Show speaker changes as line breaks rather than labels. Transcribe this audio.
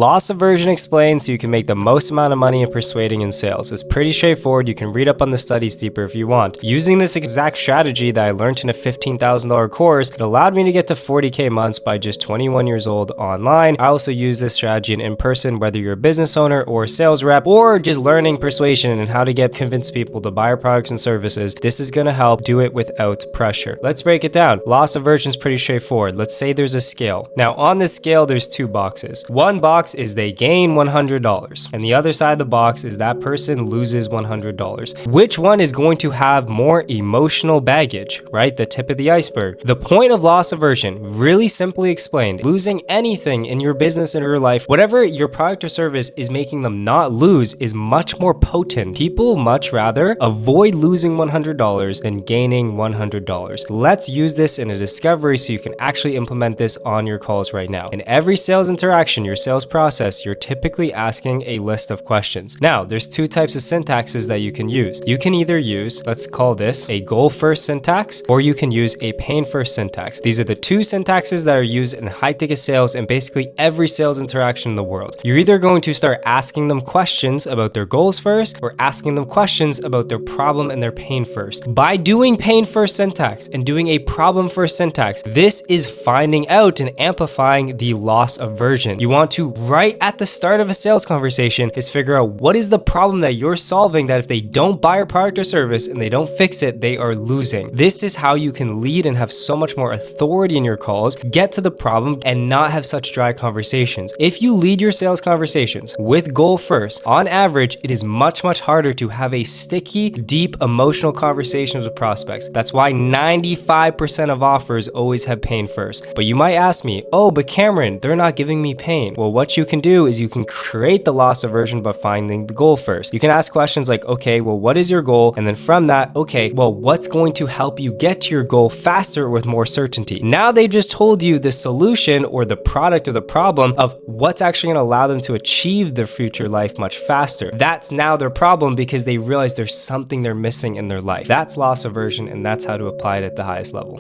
Loss aversion explained so you can make the most amount of money in persuading in sales. It's pretty straightforward. You can read up on the studies deeper if you want. Using this exact strategy that I learned in a $15,000 course, it allowed me to get to 40K months by just 21 years old online. I also use this strategy in person, whether you're a business owner or a sales rep, or just learning persuasion and how to convince people to buy our products and services. This is going to help do it without pressure. Let's break it down. Loss aversion is pretty straightforward. Let's say there's a scale. Now on this scale, there's two boxes. One box is they gain $100, and the other side of the box is that person loses $100. Which one is going to have more emotional baggage, right? The tip of the iceberg. The point of loss aversion, really simply explained, losing anything in your business and your life, whatever your product or service is making them not lose, is much more potent. People much rather avoid losing $100 than gaining $100. Let's use this in a discovery so you can actually implement this on your calls right now. In every sales interaction, your sales process, you're typically asking a list of questions. Now, there's two types of syntaxes that you can use. You can either use, let's call this a goal first syntax, or you can use a pain first syntax. These are the two syntaxes that are used in high ticket sales and basically every sales interaction in the world. You're either going to start asking them questions about their goals first, or asking them questions about their problem and their pain first. By doing pain first syntax and doing a problem first syntax, this is finding out and amplifying the loss aversion. You want to, right at the start of a sales conversation, is figure out what is the problem that you're solving that if they don't buy your product or service and they don't fix it, they are losing. This is how you can lead and have so much more authority in your calls, get to the problem, and not have such dry conversations. If you lead your sales conversations with goal first, on average, it is much harder to have a sticky, deep, emotional conversations with prospects. That's why 95% of offers always have pain first. But you might ask me, oh, but Cameron, they're not giving me pain. Well, what you can do is you can create the loss aversion by finding the goal first. You can ask questions like, okay, well, what is your goal? And then from that, okay, well, what's going to help you get to your goal faster with more certainty? Now they just told you the solution or the product or the problem of what's actually going to allow them to achieve their future life much faster. That's now their problem because they realize there's something they're missing in their life. That's loss aversion, and that's how to apply it at the highest level.